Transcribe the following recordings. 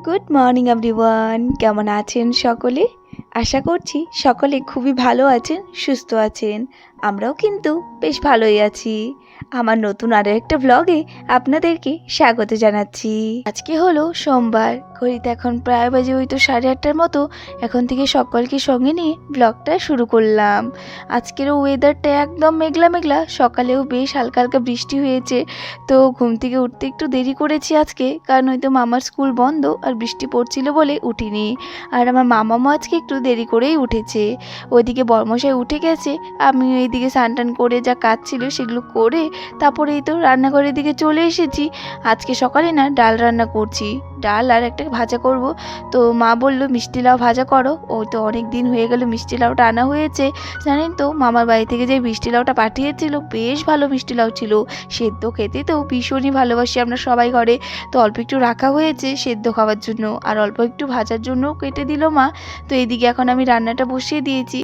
Good morning everyone, কেমন আছেন সকলে? আশা করছি সকলে খুবই ভালো আছেন, সুস্থ আছেন। আমরাও কিন্তু বেশ ভালোই আছি। আমার নতুন আরও একটা ব্লগে আপনাদেরকে স্বাগত জানাচ্ছি। আজকে হলো সোমবার, ঘড়িতে এখন প্রায় বাজে হয়তো 8:30টার মতো। এখন থেকে সকলকে সঙ্গে নিয়ে ব্লগটা শুরু করলাম। আজকেরও ওয়েদারটা একদম মেঘলা মেঘলা, সকালেও বেশ হালকা হালকা বৃষ্টি হয়েছে। তো ঘুম থেকে উঠতে একটু দেরি করেছি আজকে, কারণ হয়তো মামার স্কুল বন্ধ আর বৃষ্টি পড়ছিল বলে উঠিনি। আর আমার মামামও আজকে একটু দেরি করেই উঠেছে। ওইদিকে বর্মশাই উঠে গেছে, আমি এইদিকে স্নান টান করে যা কাজ ছিল সেগুলো করে তারপরে এই তো রান্নাঘরের দিকে চলে এসেছি। আজকে সকালে না ডাল রান্না করছি, ডাল আর একটা ভাজা করব। তো মা বলল মিষ্টি লাউ ভাজা করো। ওই তো অনেক দিন হয়ে গেল মিষ্টি লাউটা আনা হয়েছে। জানেন তো মামার বাড়ি থেকে যে মিষ্টি লাউটা পাঠিয়েছিল বেশ ভালো মিষ্টি লাউ ছিল। সেদ্ধ খেতে তো ভীষণই ভালোবাসি আমরা সবাই ঘরে। তো অল্প একটু রাখা হয়েছে সেদ্ধ খাওয়ার জন্য, আর অল্প একটু ভাজার জন্য কেটে দিল মা। তো এইদিকে এখন আমি রান্নাটা বসিয়ে দিয়েছি।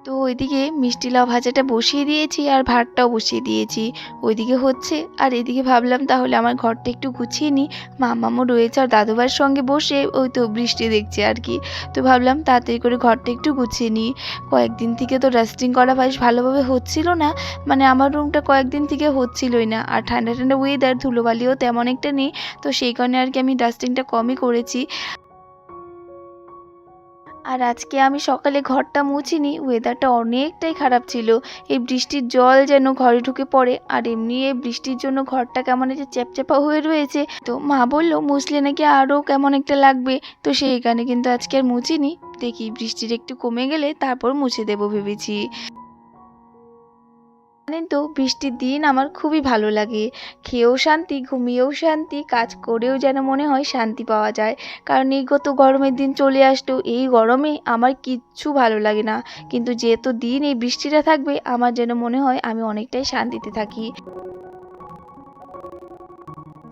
তো ওইদিকে মিষ্টি লাউ ভাজাটা বসিয়ে দিয়েছি আর ভাতটাও বসিয়ে দিয়েছি, ওইদিকে হচ্ছে। আর এদিকে ভাবলাম তাহলে আমার ঘরটা একটু গুছিয়ে নিই। মামামও রয়েছে আর দাদুভাইয়ের সঙ্গে বসে ওই তো বৃষ্টি দেখছে আর কি। তো ভাবলাম তাড়াতাড়ি করে ঘরটা একটু গুছিয়ে নিই। কয়েকদিন থেকে তো ডাস্টিং করা বেশ ভালোভাবে হচ্ছিল না, মানে আমার রুমটা কয়েকদিন থেকে হচ্ছিলই না। আর ঠান্ডা ঠান্ডা ওয়েদার, ধুলোবালিও তেমন একটা নেই। তো সেই কারণে আর কি আমি ডাস্টিংটা কমই করেছি। আর আজকে আমি সকালে ঘরটা মুছিনি, ওয়েদারটা অনেকটাই খারাপ ছিল। এই বৃষ্টির জল যেন ঘরে ঢুকে পড়ে, আর এমনি এই বৃষ্টির জন্য ঘরটা কেমন একটা চ্যাপচ্যাপা হয়ে রয়েছে। তো মা বললো মুছলে নাকি আরও কেমন একটা লাগবে। তো সেই কারণে কিন্তু আজকে আর মুছিনি, দেখি বৃষ্টির একটু কমে গেলে তারপর মুছে দেবো ভেবেছি। জানেন তো বৃষ্টির দিন আমার খুবই ভালো লাগে। খেয়েও শান্তি, ঘুমিয়েও শান্তি, কাজ করেও যেন মনে হয় শান্তি পাওয়া যায়। কারণ এই গত গরমের দিন চলে আসতো, এই গরমে আমার কিচ্ছু ভালো লাগে না। কিন্তু যেহেতু দিন এই বৃষ্টিটা থাকবে আমার যেন মনে হয় আমি অনেকটাই শান্তিতে থাকি।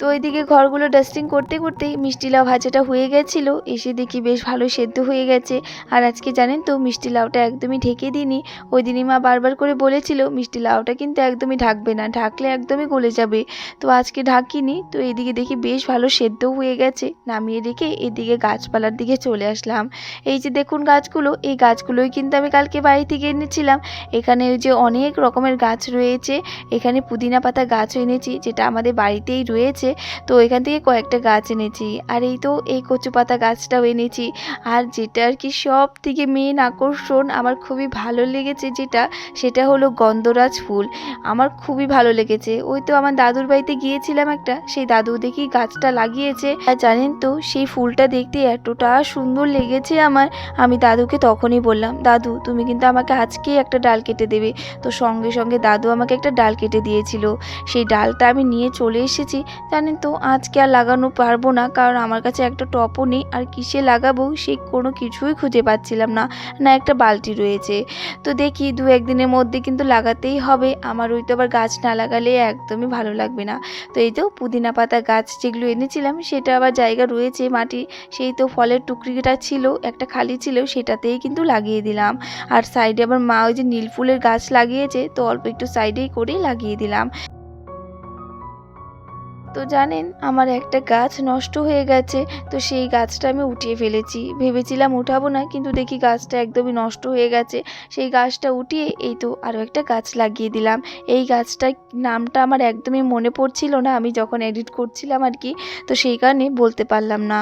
তো ওইদিকে ঘরগুলো ডাস্টিং করতে করতেই মিষ্টি লাউ ভাজাটা হয়ে গেছিলো। এসে দেখি বেশ ভালো সেদ্ধ হয়ে গেছে। আর আজকে জানেন তো মিষ্টি লাউটা একদমই ঢেকে দিইনি। ওই দিনই মা বারবার করে বলেছিল মিষ্টি লাউটা কিন্তু একদমই ঢাকবে না, ঢাকলে একদমই গলে যাবে। তো আজকে ঢাকিনি। তো এদিকে দেখি বেশ ভালো সেদ্ধ হয়ে গেছে, নামিয়ে রেখে এদিকে গাছপালার দিকে চলে আসলাম। এই যে দেখুন গাছগুলো, এই গাছগুলোই কিন্তু আমি কালকে বাড়ি থেকে এনেছিলাম। এখানে ওই যে অনেক রকমের গাছ রয়েছে। এখানে পুদিনা পাতা গাছও এনেছি, যেটা আমাদের বাড়িতেই রয়েছে। তো এখান থেকে কয়েকটা গাছ এনেছি। আর এই তো এই কচু পাতা গাছটাও এনেছি। আর যেটা আর কি সব থেকে মেন আকর্ষণ আমার খুবই ভালো লেগেছে যেটা, সেটা হলো গন্ধরাজ ফুল। আমার খুবই ভালো লেগেছে। ওই তো আমার দাদুর বাড়িতে গিয়েছিলাম একটা, সেই দাদু দেখি গাছটা লাগিয়েছে। আর জানেন তো সেই ফুলটা দেখতে এতটা সুন্দর লেগেছে আমার। আমি দাদুকে তখনই বললাম, দাদু তুমি কিন্তু আমাকে আজকেই একটা ডাল কেটে দেবে। তো সঙ্গে সঙ্গে দাদু আমাকে একটা ডাল কেটে দিয়েছিল। সেই ডালটা আমি নিয়ে চলে এসেছি। জানেন তো আজকে আর লাগানো পারবো না, কারণ আমার কাছে একটা টপও নেই। আর কিসে লাগাবো সেই কোনো কিছুই খুঁজে পাচ্ছিলাম না, না একটা বালতি রয়েছে। তো দেখি দু একদিনের মধ্যে কিন্তু লাগাতেই হবে। আমার ওই তো আবার গাছ না লাগালে একদমই ভালো লাগবে না। তো এই তো পুদিনা পাতা গাছ যেগুলো এনেছিলাম সেটা আবার জায়গা রয়েছে মাটি, সেই তো ফলের টুকরিটা ছিল একটা খালি ছিল, সেটাতেই কিন্তু লাগিয়ে দিলাম। আর সাইডে আবার মা ওই যে নীল ফুলের গাছ লাগিয়েছে, তো অল্প একটু সাইডেই করেই লাগিয়ে দিলাম। তো জানেন আমার একটা গাছ নষ্ট হয়ে গেছে। তো সেই গাছটা আমি উঠিয়ে ফেলেছি, ভেবেছিলাম উঠাবো না, কিন্তু দেখি গাছটা একদমই নষ্ট হয়ে গেছে। সেই গাছটা উঠিয়ে এই তো আরও একটা গাছ লাগিয়ে দিলাম। এই গাছটার নামটা আমার একদমই মনে পড়ছিল না আমি যখন এডিট করছিলাম আর কি, তো সেই কারণে বলতে পারলাম না।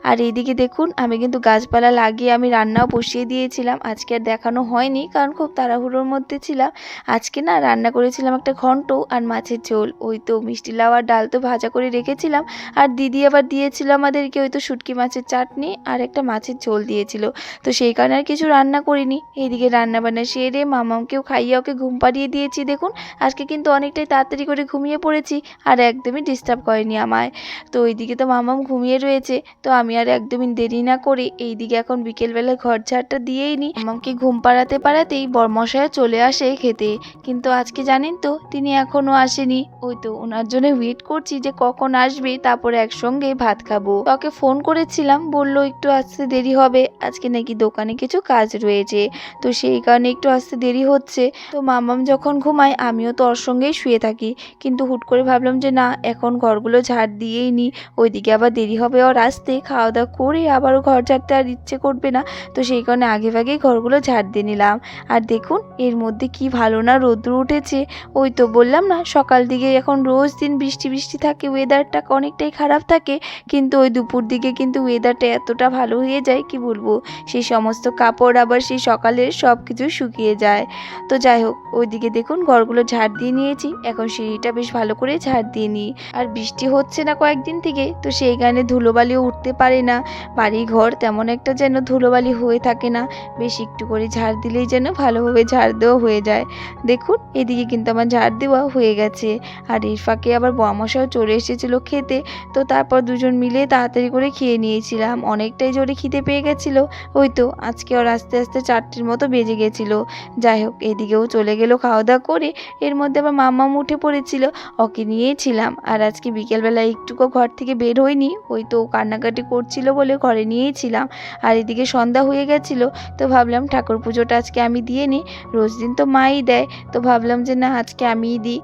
আর এইদিকে দেখুন আমি কিন্তু গাছপালা লাগিয়ে আমি রান্নাও বসিয়ে দিয়েছিলাম। আজকে আর দেখানো হয়নি কারণ খুব তাড়াহুড়োর মধ্যে ছিলাম। আজকে না রান্না করেছিলাম একটা ঘন্ট আর মাছের ঝোল। ওই তো মিষ্টি লাউ আর ডাল তো ভাজা করে রেখেছিলাম। আর দিদি আবার দিয়েছিল আমাদেরকে ওই তো শুটকি মাছের চাটনি আর একটা মাছের ঝোল দিয়েছিল। তো সেই কারণে আর কিছু রান্না করিনি। এইদিকে রান্না বান্না সেরে মামাকেও খাইয়ে ওকে ঘুম পাড়িয়ে দিয়েছি। দেখুন আজকে কিন্তু অনেকটাই তাড়াতাড়ি করে ঘুমিয়ে পড়েছি, আর একদমই ডিস্টার্ব করেনি আমায়। তো ওইদিকে তো মামাম ঘুমিয়ে রয়েছে, তো আমি আর একদমই দেরি না করে এইদিকে এখন বিকেলবেলা ঘর ঝাড়টা দিয়েই নিই। মামামকে ঘুম পাড়াতে পাড়াতেই বরমশাইও চলে আসে খেতে। কিন্তু আজকে জানেন তো তিনি এখনও আসেনি। ওই তো ওনার জন্য ওয়েট করছি যে কখন আসবে, তারপরে একসঙ্গে ভাত খাবো। ওকে ফোন করেছিলাম, বললো একটু আসতে দেরি হবে, আজকে নাকি দোকানে কিছু কাজ রয়েছে, তো সেই কারণে একটু আসতে দেরি হচ্ছে। তো মামাম যখন ঘুমায় আমিও তো ওর সঙ্গেই শুয়ে থাকি, কিন্তু হুট করে ভাবলাম যে না, এখন ঘরগুলো ঝাড় দিয়েই নি, ওইদিকে আবার দেরি হবে ওর আসতে, খাওয়া দাওয়া করে আবারও ঘর ঝাড়তে আর ইচ্ছে করবে না। তো সেই কারণে আগে ভাগেই ঘরগুলো ঝাড় দিয়ে নিলাম। আর দেখুন এর মধ্যে কি ভালো না রৌদ্র উঠেছে। ওই তো বললাম না, সকাল দিকে এখন রোজ দিন বৃষ্টি বৃষ্টি থাকে, ওয়েদারটা অনেকটাই খারাপ থাকে, কিন্তু ওই দুপুর দিকে কিন্তু ওয়েদারটা এতটা ভালো হয়ে যায় কি বলবো। সেই সমস্ত কাপড় আবার সেই সকালে সব কিছু শুকিয়ে যায়। তো যাই হোক, ওইদিকে দেখুন ঘরগুলো ঝাড় দিয়ে নিয়েছি, এখন সিঁড়িটা বেশ ভালো করে ঝাড় দিয়ে নিই। আর বৃষ্টি হচ্ছে না কয়েকদিন থেকে, তো সেই কারণে ধুলোবালিও উঠতে পারে না, বাড়ি ঘর তেমন একটা যেন ধুলোবালি হয়ে থাকে না। বেশ একটু করে ঝাড় দিলেই যেন ভালোভাবে ঝাড় দেওয়া হয়ে যায়। দেখুন এদিকে কিন্তু আমার ঝাড় দেওয়া হয়ে গেছে। আর এর ফাঁকে আবার বরমশাও চলে এসেছিলো খেতে, তো তারপর দুজন মিলে তাড়াতাড়ি করে খেয়ে নিয়েছিলাম, অনেকটাই জোরে খিদে পেয়ে গেছিলো। ওই তো আজকে ওর আস্তে আস্তে 4টের মতো বেজে গেছিলো। যাই হোক, এদিকেও চলে গেলো খাওয়া দাওয়া করে। এর মধ্যে আবার মাম্মাম উঠে পড়েছিল, ওকে নিয়েছিলাম। আর আজকে বিকেলবেলা একটুকু ঘর থেকে বের হইনি, ওই তো কান্নাকাটি করছিল বলে ঘরে নিয়েছিলাম। আর এদিকে সন্ধ্যা হয়ে গেছিল, তো ভাবলাম ঠাকুর পুজোটা আজকে আমি দিয়ে নিই, রোজ দিন তো মাই দেয়, তো ভাবলাম যে না আজকে আমিই দিই।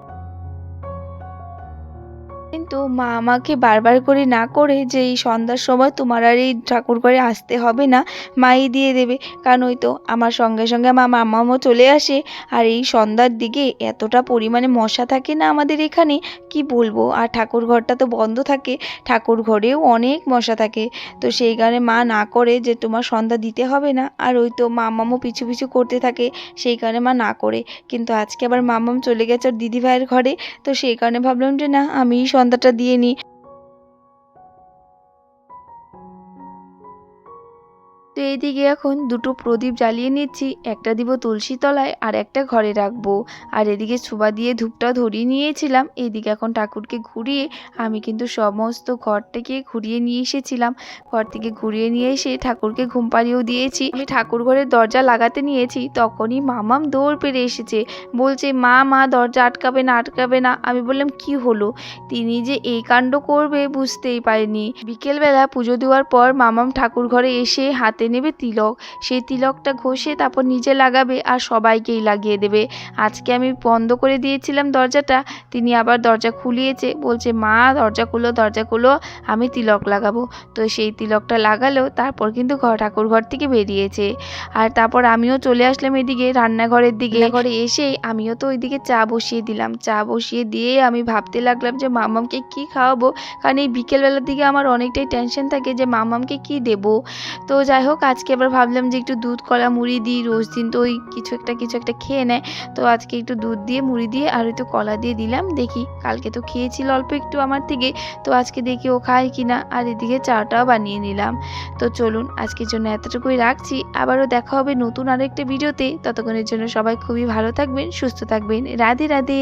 কিন্তু মা আমাকে বারবার করে না করে যে এই সন্ধ্যার সময় তোমার আর এই ঠাকুর ঘরে আসতে হবে না, মাই দিয়ে দেবে। কারণ ওই তো আমার সঙ্গে সঙ্গে আমার মামামও চলে আসে। আর এই সন্ধ্যার দিকে এতটা পরিমাণে মশা থাকে না আমাদের এখানে, কি বলবো। আর ঠাকুর ঘরটা তো বন্ধ থাকে, ঠাকুর ঘরেও অনেক মশা থাকে। তো সেই কারণে মা না করে যে তোমার সন্ধ্যা দিতে হবে না, আর ওই তো মামামও পিছু পিছু করতে থাকে, সেই কারণে মা না করে। কিন্তু আজকে আবার মামাম চলে গেছে ওর দিদিভাইয়ের ঘরে, তো সেই কারণে ভাবলাম যে না আমিই সন্ধ্যাটা দিয়ে নিই। তো এইদিকে এখন দুটো প্রদীপ জ্বালিয়ে নিচ্ছি, একটা দিব তুলসী তলায় আর একটা ঘরে রাখবো। আর এদিকে ছুবা দিয়ে ধূপটা ধরিয়ে নিয়েছিলাম। এইদিকে এখন ঠাকুরকে ঘুরিয়ে আমি কিন্তু সমস্ত ঘরটাকে ঘুরিয়ে নিয়ে এসেছিলাম। ঘর থেকে ঘুরিয়ে নিয়ে এসে ঠাকুরকে ঘুম পাড়িয়েও দিয়েছি। আমি ঠাকুর ঘরের দরজা লাগাতে নিয়েছি, তখনই মামাম দৌড় পেরে এসেছে, বলছে মা মা দরজা আটকাবে না আটকাবে না। আমি বললাম কি হলো, তিনি যে এই কাণ্ড করবে বুঝতেই পারিনি। বিকেলবেলা পুজো দেওয়ার পর মামাম ঠাকুর ঘরে এসে হাতে নেবে তিলক, সেই তিলকটা ঘষে তারপর নিজে লাগাবে আর সবাইকেই লাগিয়ে দেবে। আজকে আমি বন্ধ করে দিয়েছিলাম দরজাটা, তিনি আবার দরজা খুলিয়েছে, বলছে মা দরজা খুলো দরজা খুলো, আমি তিলক লাগাবো। তো সেই তিলকটা লাগালো, তারপর কিন্তু ঠাকুর ঘর থেকে বেরিয়েছে। আর তারপর আমিও চলে আসলাম এদিকে রান্নাঘরের দিকে। ঘরে এসে আমিও তো ওইদিকে চা বসিয়ে দিলাম, চা বসিয়ে দিয়ে আমি ভাবতে লাগলাম যে মামামকে কি খাওয়াবো, কারণ এই বিকেলবেলার দিকে আমার অনেকটাই টেনশন থাকে যে মামামকে কি দেবো। তো যাই হোক, আজকে আবার ভাবলাম যে একটু দুধ কলা মুড়ি দিই, রোজ দিন তো ওই কিছু একটা খেয়ে নেয়, তো আজকে একটু দুধ দিয়ে মুড়ি দিয়ে আর একটু কলা দিয়ে দিলাম, দেখি কালকে তো খেয়েছিল অল্প একটু আমার থেকে, তো আজকে দেখি ও খায় কিনা। আর এদিকে চাটাও বানিয়ে নিলাম। তো চলুন আজকের জন্য এতটুকুই রাখছি, আবারও দেখা হবে নতুন আরেকটা ভিডিওতে। ততক্ষণের জন্য সবাই খুবই ভালো থাকবেন, সুস্থ থাকবেন। রাধে রাধে।